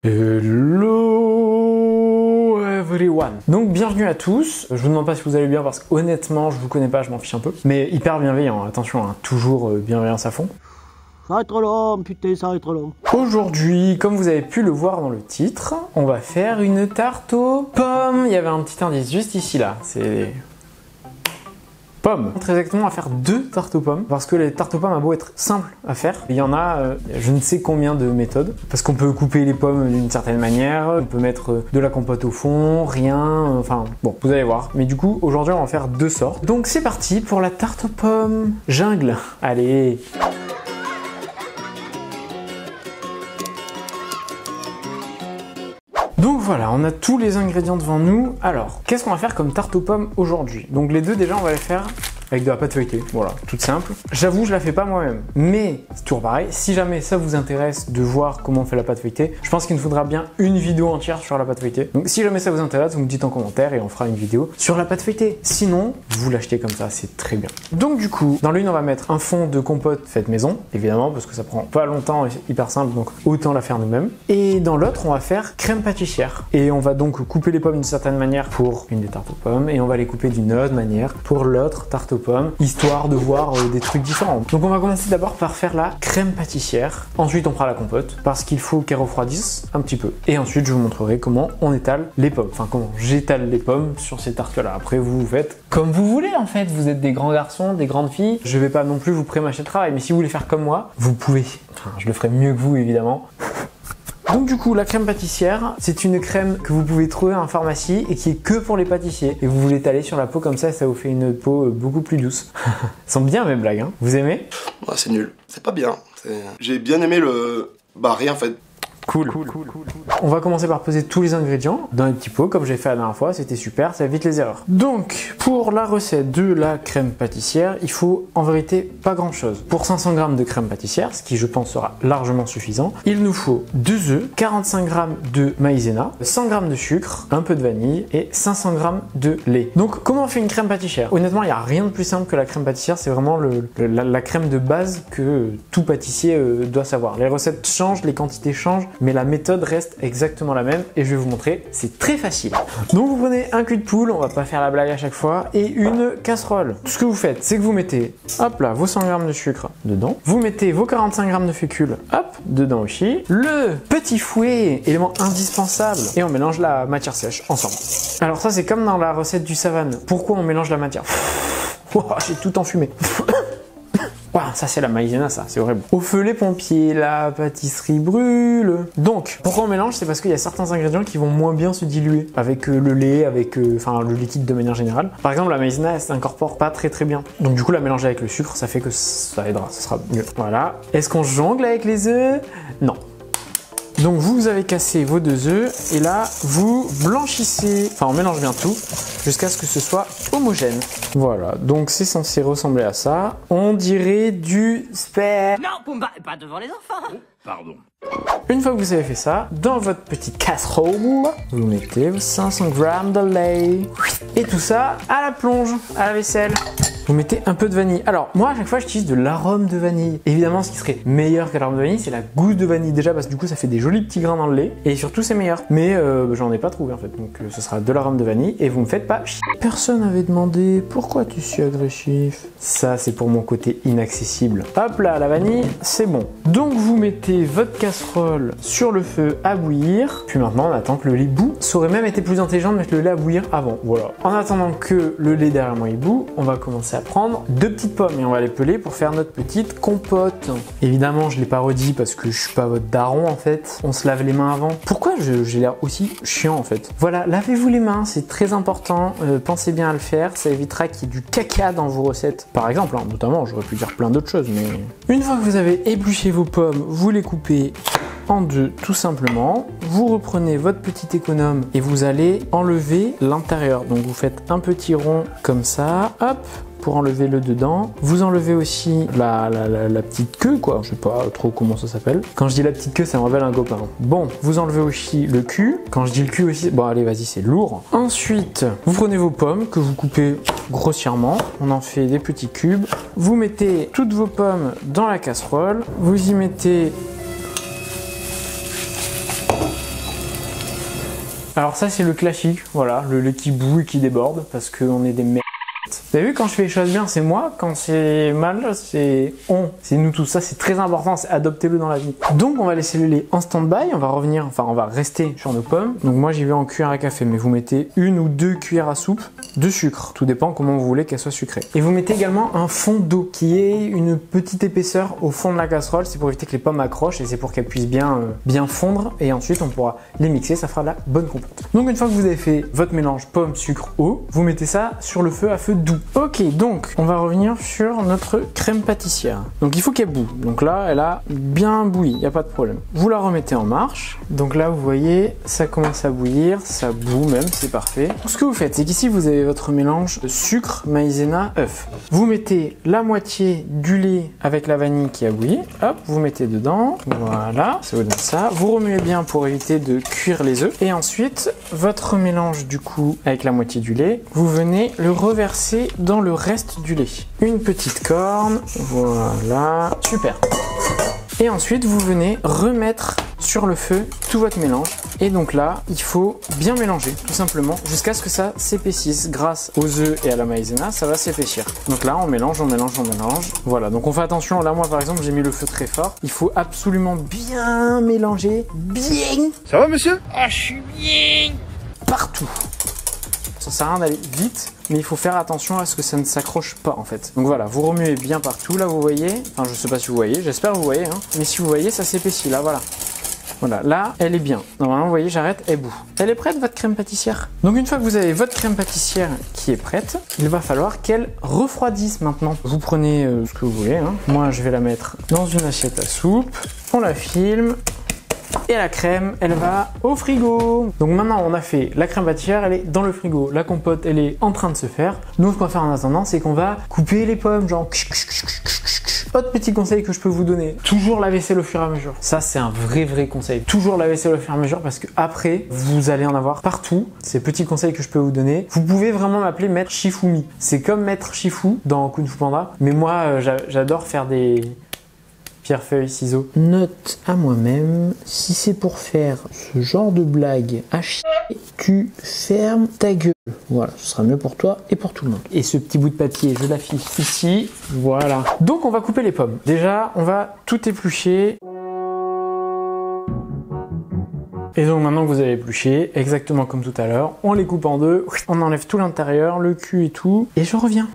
Hello everyone. Donc bienvenue à tous. Je vous demande pas si vous allez bien parce que honnêtement je vous connais pas, je m'en fiche un peu. Mais hyper bienveillant, attention, hein, toujours bienveillance à fond. Ça va être long, putain, ça va être long. Aujourd'hui, comme vous avez pu le voir dans le titre, on va faire une tarte aux pommes. Il y avait un petit indice juste ici là, c'est pommes. Très exactement, on va faire 2 tartes aux pommes parce que les tartes aux pommes a beau être simple à faire, il y en a je ne sais combien de méthodes parce qu'on peut couper les pommes d'une certaine manière, on peut mettre de la compote au fond, rien, enfin bon, vous allez voir. Mais du coup, aujourd'hui, on va faire 2 sortes. Donc c'est parti pour la tarte aux pommes jungle. Allez. Donc voilà, on a tous les ingrédients devant nous. Alors, qu'est-ce qu'on va faire comme tarte aux pommes aujourd'hui? Donc les deux déjà, on va les faire avec de la pâte feuilletée, voilà, toute simple. J'avoue, je la fais pas moi-même, mais c'est toujours pareil. Si jamais ça vous intéresse de voir comment on fait la pâte feuilletée, je pense qu'il nous faudra bien une vidéo entière sur la pâte feuilletée. Donc si jamais ça vous intéresse, vous me dites en commentaire et on fera une vidéo sur la pâte feuilletée. Sinon, vous l'achetez comme ça, c'est très bien. Donc du coup, dans l'une, on va mettre un fond de compote faite maison, évidemment, parce que ça prend pas longtemps et c'est hyper simple, donc autant la faire nous-mêmes. Et dans l'autre, on va faire crème pâtissière. Et on va donc couper les pommes d'une certaine manière pour une des tartes aux pommes, et on va les couper d'une autre manière pour l'autre tarte aux pommes, histoire de voir des trucs différents. Donc on va commencer d'abord par faire la crème pâtissière. Ensuite on fera la compote parce qu'il faut qu'elle refroidisse un petit peu. Et ensuite je vous montrerai comment on étale les pommes. Enfin comment j'étale les pommes sur ces tartes-là. Après vous faites comme vous voulez en fait. Vous êtes des grands garçons, des grandes filles. Je vais pas non plus vous prémâcher le travail. Mais si vous voulez faire comme moi, vous pouvez. Enfin je le ferai mieux que vous évidemment. Donc du coup, la crème pâtissière, c'est une crème que vous pouvez trouver en pharmacie et qui est que pour les pâtissiers. Et vous voulez l'étaler sur la peau comme ça vous fait une peau beaucoup plus douce. Elles sont bien mes blagues, hein. Vous aimez? Ouais, c'est nul. C'est pas bien. J'ai bien aimé le... Bah rien en fait. Cool. On va commencer par peser tous les ingrédients dans les petits pots comme j'ai fait la dernière fois, c'était super, ça évite les erreurs. Donc pour la recette de la crème pâtissière, il faut en vérité pas grand chose. Pour 500 g de crème pâtissière, ce qui je pense sera largement suffisant, il nous faut 2 œufs, 45 g de maïzena, 100 g de sucre, un peu de vanille et 500 g de lait. Donc comment on fait une crème pâtissière? Honnêtement, il n'y a rien de plus simple que la crème pâtissière, c'est vraiment la crème de base que tout pâtissier doit savoir. Les recettes changent, les quantités changent, mais la méthode reste exactement la même et je vais vous montrer, c'est très facile. Donc vous prenez un cul de poule, on va pas faire la blague à chaque fois, et une casserole. Ce que vous faites, c'est que vous mettez, hop là, vos 100 g de sucre dedans, vous mettez vos 45 g de fécule, hop, dedans aussi, le petit fouet, élément indispensable, et on mélange la matière sèche ensemble. Alors ça c'est comme dans la recette du savane. Pourquoi on mélange la matière? Oh, j'ai tout enfumé. Wow, ça c'est la maïzena, ça, c'est horrible. Au feu les pompiers, la pâtisserie brûle. Donc, pourquoi on mélange? C'est parce qu'il y a certains ingrédients qui vont moins bien se diluer avec le lait, avec le liquide de manière générale. Par exemple, la maïzena, elle s'incorpore pas très bien. Donc du coup, la mélanger avec le sucre, ça fait que ça aidera, ça sera mieux. Voilà. Est-ce qu'on jongle avec les œufs? Non. Donc vous avez cassé vos 2 œufs et là vous blanchissez, enfin on mélange bien tout jusqu'à ce que ce soit homogène. Voilà, donc c'est censé ressembler à ça. On dirait du sperme. Non, Pumba, pas devant les enfants. Oh, pardon. Une fois que vous avez fait ça, dans votre petite casserole, vous mettez vos 500 g de lait et tout ça à la plonge, à la vaisselle. Vous mettez un peu de vanille. Alors, moi, à chaque fois, j'utilise de l'arôme de vanille. Évidemment, ce qui serait meilleur que l'arôme de vanille, c'est la gousse de vanille. Déjà, parce que du coup, ça fait des jolis petits grains dans le lait. Et surtout, c'est meilleur. Mais j'en ai pas trouvé, en fait. Donc, ce sera de l'arôme de vanille. Et vous me faites pas chier. Personne n'avait demandé pourquoi tu es si agressif. Ça, c'est pour mon côté inaccessible. Hop là, la vanille, c'est bon. Donc, vous mettez votre casserole sur le feu à bouillir. Puis maintenant, on attend que le lait bout. Ça aurait même été plus intelligent de mettre le lait à bouillir avant. Voilà. En attendant que le lait derrière moi il bout, on va commencer à prendre 2 petites pommes et on va les peler pour faire notre petite compote. Évidemment, je l'ai pas redit parce que je suis pas votre daron en fait. On se lave les mains avant. Pourquoi j'ai l'air aussi chiant en fait? Voilà, lavez-vous les mains, c'est très important. Pensez bien à le faire, ça évitera qu'il y ait du caca dans vos recettes. Par exemple, hein, notamment, j'aurais pu dire plein d'autres choses, mais une fois que vous avez épluché vos pommes, vous les coupez en 2 tout simplement. Vous reprenez votre petit économe et vous allez enlever l'intérieur. Donc vous faites un petit rond comme ça, hop, pour enlever le dedans. Vous enlevez aussi la petite queue, quoi. Je sais pas trop comment ça s'appelle. Quand je dis la petite queue, ça me rappelle un copain. Bon, vous enlevez aussi le cul. Quand je dis le cul aussi, bon allez, vas-y, c'est lourd. Ensuite, vous prenez vos pommes que vous coupez grossièrement. On en fait des petits cubes. Vous mettez toutes vos pommes dans la casserole. Vous y mettez Alors ça c'est le classique, voilà, le lait qui bout et qui déborde parce qu'on est des merdes. Vous avez vu, quand je fais les choses bien, c'est moi, quand c'est mal, c'est on. C'est nous tous, ça c'est très important, c'est adoptez-le dans la vie. Donc on va laisser le lait en stand-by, on va revenir, enfin on va rester sur nos pommes. Donc moi j'y vais en cuillère à café, mais vous mettez 1 ou 2 cuillères à soupe de sucre. Tout dépend comment vous voulez qu'elle soit sucrée. Et vous mettez également un fond d'eau qui est une petite épaisseur au fond de la casserole, c'est pour éviter que les pommes accrochent et c'est pour qu'elles puissent bien fondre. Et ensuite on pourra les mixer, ça fera de la bonne compote. Donc une fois que vous avez fait votre mélange pomme, sucre, eau, vous mettez ça sur le feu à feu doux. Ok, donc on va revenir sur notre crème pâtissière. Donc il faut qu'elle boue. Donc là, elle a bien bouilli, il n'y a pas de problème. Vous la remettez en marche. Donc là, vous voyez, ça commence à bouillir, ça bout même, c'est parfait. Ce que vous faites, c'est qu'ici, vous avez votre mélange de sucre, maïzena, œuf. Vous mettez la moitié du lait avec la vanille qui a bouilli. Hop, vous mettez dedans. Voilà, ça vous donne ça. Vous remuez bien pour éviter de cuire les œufs. Et ensuite, votre mélange du coup avec la moitié du lait, vous venez le reverser dans le reste du lait. Une petite corne, voilà, super. Et ensuite, vous venez remettre sur le feu tout votre mélange. Et donc là, il faut bien mélanger, tout simplement, jusqu'à ce que ça s'épaississe. Grâce aux œufs et à la maïzena, ça va s'épaissir. Donc là, on mélange, on mélange, on mélange. Voilà, donc on fait attention. Là, moi, par exemple, j'ai mis le feu très fort. Il faut absolument bien mélanger, bien. Ça va, monsieur? Ah, je suis bien. Partout. Ça sert à rien d'aller vite, mais il faut faire attention à ce que ça ne s'accroche pas en fait. Donc voilà, vous remuez bien partout, là vous voyez, enfin je sais pas si vous voyez, j'espère que vous voyez, hein. Mais si vous voyez, ça s'épaissit, là voilà. Voilà, là elle est bien. Normalement vous voyez, j'arrête, elle bout. Elle est prête votre crème pâtissière? Donc une fois que vous avez votre crème pâtissière qui est prête, il va falloir qu'elle refroidisse maintenant. Vous prenez ce que vous voulez, hein. Moi je vais la mettre dans une assiette à soupe, on la filme. Et la crème, elle va au frigo. Donc maintenant, on a fait la crème pâtissière, elle est dans le frigo. La compote, elle est en train de se faire. Nous, ce qu'on va faire en attendant, c'est qu'on va couper les pommes, genre... Autre petit conseil que je peux vous donner, toujours la vaisselle au fur et à mesure. Ça, c'est un vrai conseil. Toujours la vaisselle au fur et à mesure parce que après, vous allez en avoir partout. C'est petit conseil que je peux vous donner. Vous pouvez vraiment m'appeler Maître Shifumi. C'est comme Maître Shifu dans Kung Fu Panda. Mais moi, j'adore faire des... pierre, feuille, ciseaux. Note à moi-même, si c'est pour faire ce genre de blague à chier, tu fermes ta gueule. Voilà, ce sera mieux pour toi et pour tout le monde. Et ce petit bout de papier, je l'affiche ici. Voilà. Donc on va couper les pommes. Déjà, on va tout éplucher. Et donc maintenant que vous avez épluché, exactement comme tout à l'heure, on les coupe en deux, on enlève tout l'intérieur, le cul et tout, et je reviens.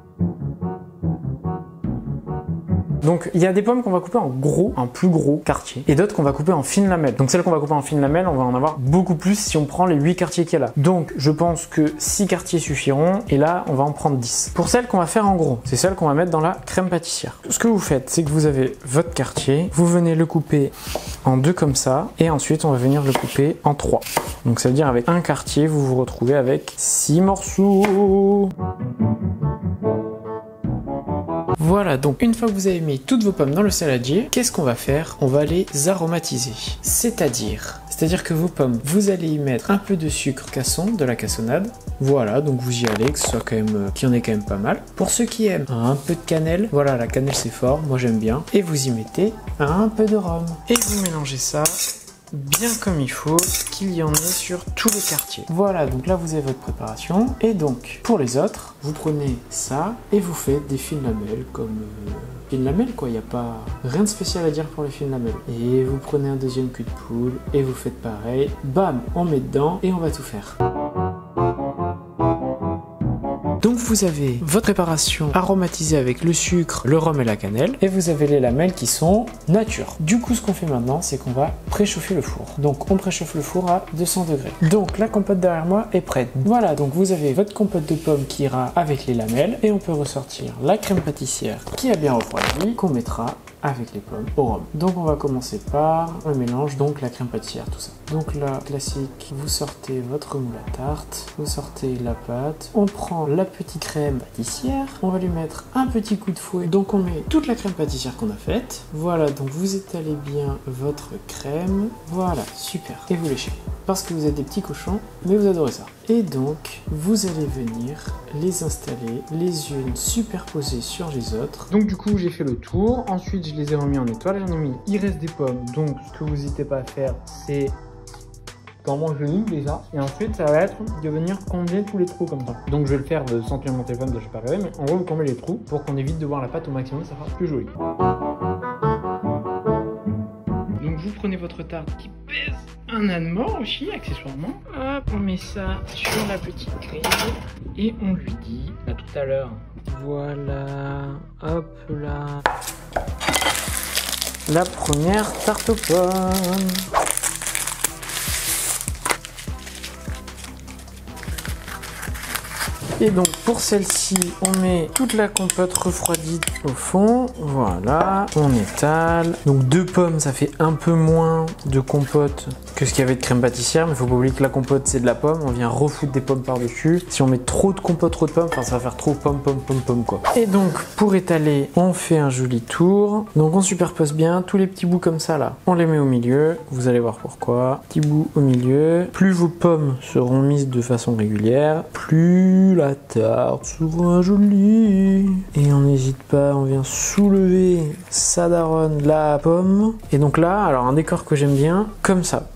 Donc il y a des pommes qu'on va couper en gros, un plus gros quartier, et d'autres qu'on va couper en fines lamelles. Donc celles qu'on va couper en fines lamelles, on va en avoir beaucoup plus si on prend les 8 quartiers qu'il y a là. Donc je pense que 6 quartiers suffiront, et là on va en prendre 10. Pour celles qu'on va faire en gros, c'est celles qu'on va mettre dans la crème pâtissière. Ce que vous faites, c'est que vous avez votre quartier, vous venez le couper en 2 comme ça, et ensuite on va venir le couper en 3. Donc ça veut dire avec un quartier, vous vous retrouvez avec 6 morceaux. Voilà, donc une fois que vous avez mis toutes vos pommes dans le saladier, qu'est-ce qu'on va faire? On va les aromatiser. C'est-à-dire que vos pommes, vous allez y mettre un peu de sucre casson, de la cassonade. Voilà, donc vous y allez, que ce soit quand même, qu'il y en ait quand même pas mal. Pour ceux qui aiment un peu de cannelle, voilà, la cannelle c'est fort, moi j'aime bien. Et vous y mettez un peu de rhum. Et vous mélangez ça bien comme il faut, qu'il y en ait sur tout le quartier. Voilà, donc là vous avez votre préparation. Et donc, pour les autres, vous prenez ça et vous faites des fines lamelles comme... fines lamelles quoi, il n'y a pas rien de spécial à dire pour les fines lamelles. Et vous prenez un deuxième cul de poule et vous faites pareil. Bam, on met dedans et on va tout faire. Donc vous avez votre préparation aromatisée avec le sucre, le rhum et la cannelle, et vous avez les lamelles qui sont nature. Du coup, ce qu'on fait maintenant, c'est qu'on va préchauffer le four. Donc on préchauffe le four à 200 degrés. Donc la compote derrière moi est prête. Voilà, donc vous avez votre compote de pommes qui ira avec les lamelles, et on peut ressortir la crème pâtissière qui a bien refroidi, qu'on mettra avec les pommes au rhum. Donc on va commencer par le mélange, donc la crème pâtissière, tout ça. Donc là, classique, vous sortez votre moule à tarte, vous sortez la pâte, on prend la petite crème pâtissière, on va lui mettre un petit coup de fouet, donc on met toute la crème pâtissière qu'on a faite. Voilà, donc vous étalez bien votre crème, voilà, super, et vous léchez. Parce que vous êtes des petits cochons, mais vous adorez ça. Et donc, vous allez venir les installer les unes superposées sur les autres. Donc du coup, j'ai fait le tour. Ensuite, je les ai remis en étoile. J'en ai mis, il reste des pommes. Donc, ce que vous n'hésitez pas à faire, c'est Comment je lis ça. Et ensuite, ça va être de venir combler tous les trous comme ça. Donc, je vais le faire de sans tenir mon téléphone, de je sais pas rêver, mais en gros, vous comblez les trous pour qu'on évite de voir la pâte au maximum, ça sera plus joli. Donc, vous prenez votre tarte qui pèse un âne mort aussi, accessoirement. Hop, on met ça sur la petite grille et on lui dit à tout à l'heure. Voilà, hop là. La première tarte aux pommes. Et donc pour celle-ci, on met toute la compote refroidie au fond. Voilà, on étale. Donc 2 pommes, ça fait un peu moins de compote que ce qu'il y avait de crème pâtissière. Mais il faut pas oublier que la compote, c'est de la pomme. On vient refoutre des pommes par-dessus. Si on met trop de compote, trop de pommes, enfin ça va faire trop pomme quoi. Et donc pour étaler, on fait un joli tour. Donc on superpose bien tous les petits bouts comme ça là. On les met au milieu. Vous allez voir pourquoi. Petit bout au milieu. Plus vos pommes seront mises de façon régulière, plus la tarte sera jolie. Et on n'hésite pas, on vient soulever sa daronne, la pomme. Et donc là, alors un décor que j'aime bien, comme ça.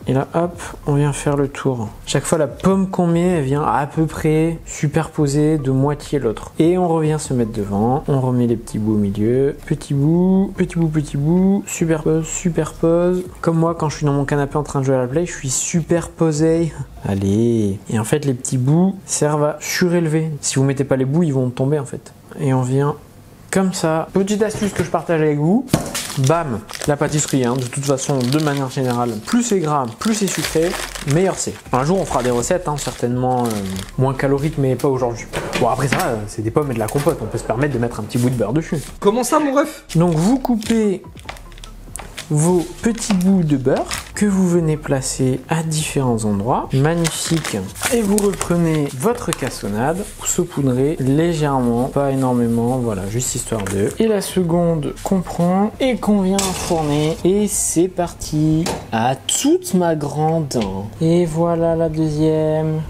Et là, hop, on vient faire le tour. Chaque fois, la pomme qu'on met, elle vient à peu près superposer de moitié l'autre. Et on revient se mettre devant. On remet les petits bouts au milieu. Petit bout, petit bout, petit bout. Superpose, superpose. Comme moi, quand je suis dans mon canapé en train de jouer à la play, je suis superposé. Allez. Et en fait, les petits bouts servent à surélever. Si vous mettez pas les bouts, ils vont tomber en fait. Et on vient comme ça. Petite astuce que je partage avec vous. Bam, la pâtisserie, hein, de toute façon, de manière générale, plus c'est gras, plus c'est sucré, meilleur c'est. Un jour, on fera des recettes, hein, certainement moins caloriques, mais pas aujourd'hui. Bon, après ça, c'est des pommes et de la compote, on peut se permettre de mettre un petit bout de beurre dessus. Comment ça, mon ref? Donc, vous coupez vos petits bouts de beurre que vous venez placer à différents endroits. Magnifique. Et vous reprenez votre cassonade, vous saupoudrez légèrement, pas énormément, voilà, juste histoire de. Et la seconde qu'on prend et qu'on vient enfourner. Et c'est parti. À toute ma grande. Et voilà la deuxième.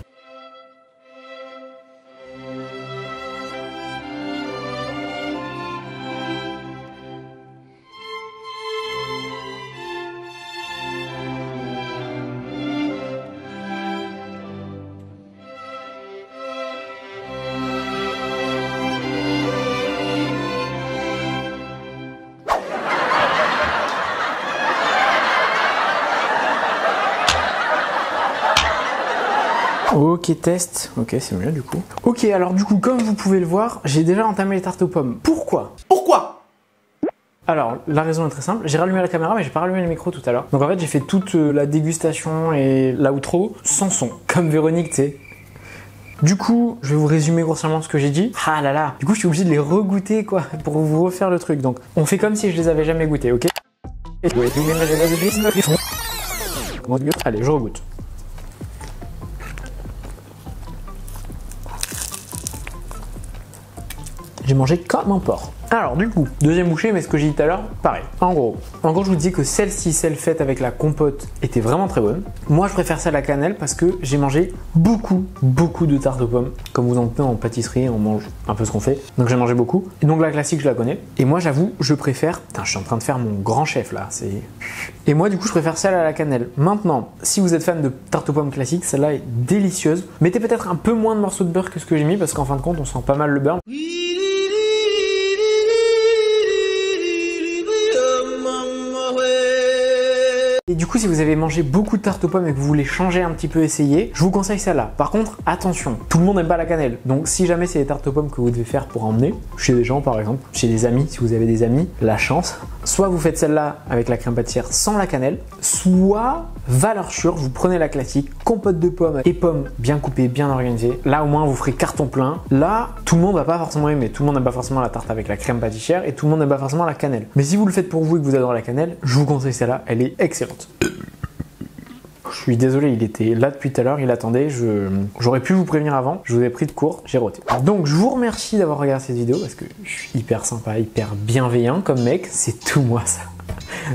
Ok, test. Ok, c'est mieux du coup. Ok, alors du coup, comme vous pouvez le voir, j'ai déjà entamé les tartes aux pommes. Pourquoi? Alors, la raison est très simple. J'ai rallumé la caméra, mais j'ai pas rallumé le micro tout à l'heure. Donc en fait, j'ai fait toute la dégustation et l'outro sans son. Comme Véronique, tu sais. Du coup, je vais vous résumer grossièrement ce que j'ai dit. Ah là là. Du coup, je suis obligé de les regoûter, quoi, pour vous refaire le truc. Donc, on fait comme si je les avais jamais goûtés, ok? Allez, je regoute. J'ai mangé comme un porc. Alors du coup, deuxième bouchée, mais ce que j'ai dit tout à l'heure, pareil. En gros, je vous dis que celle-ci, celle faite avec la compote, était vraiment très bonne. Moi, je préfère celle à la cannelle parce que j'ai mangé beaucoup de tartes aux pommes. Comme vous en doutez, en pâtisserie, on mange un peu ce qu'on fait. Donc j'ai mangé beaucoup. Et donc la classique, je la connais. Et moi, j'avoue, je préfère... Putain, je suis en train de faire mon grand chef là. Et moi, du coup, je préfère celle à la cannelle. Maintenant, si vous êtes fan de tarte aux pommes classique, celle-là est délicieuse. Mettez peut-être un peu moins de morceaux de beurre que ce que j'ai mis parce qu'en fin de compte, on sent pas mal le beurre. Et du coup, si vous avez mangé beaucoup de tartes aux pommes et que vous voulez changer un petit peu, essayer, je vous conseille celle-là. Par contre, attention, tout le monde n'aime pas la cannelle. Donc si jamais c'est des tartes aux pommes que vous devez faire pour emmener, chez des gens par exemple, chez des amis, si vous avez des amis, la chance, soit vous faites celle-là avec la crème pâtissière sans la cannelle, soit, valeur sûre, vous prenez la classique, compote de pommes et pommes bien coupées, bien organisées. Là au moins vous ferez carton plein. Là, tout le monde va pas forcément aimer, tout le monde n'aime pas forcément la tarte avec la crème pâtissière et tout le monde n'aime pas forcément la cannelle. Mais si vous le faites pour vous et que vous adorez la cannelle, je vous conseille celle-là, elle est excellente. Je suis désolé, il était là depuis tout à l'heure, il attendait, j'aurais pu vous prévenir avant, je vous ai pris de court, j'ai roté. Donc je vous remercie d'avoir regardé cette vidéo parce que je suis hyper sympa, hyper bienveillant comme mec, c'est tout moi ça.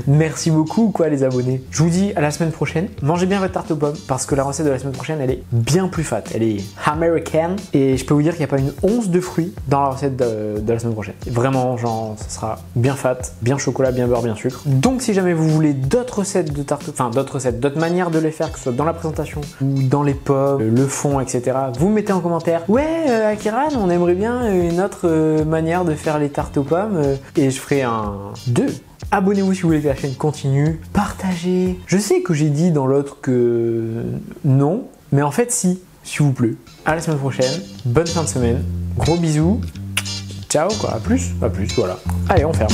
Merci beaucoup quoi les abonnés. Je vous dis à la semaine prochaine. Mangez bien votre tarte aux pommes parce que la recette de la semaine prochaine elle est bien plus fat. Elle est American et je peux vous dire qu'il n'y a pas une once de fruits dans la recette de la semaine prochaine. Vraiment genre ça sera bien fat, bien chocolat, bien beurre, bien sucre. Donc si jamais vous voulez d'autres recettes de tarte, enfin d'autres recettes, d'autres manières de les faire, que ce soit dans la présentation ou dans les pommes, le fond, etc. Vous mettez en commentaire. Ouais Akiran, on aimerait bien une autre manière de faire les tartes aux pommes et je ferai un 2. Abonnez-vous si vous voulez que la chaîne continue. Partagez. Je sais que j'ai dit dans l'autre que non, mais en fait si, s'il vous plaît. À la semaine prochaine. Bonne fin de semaine. Gros bisous. Ciao quoi. À plus, voilà. Allez, on ferme.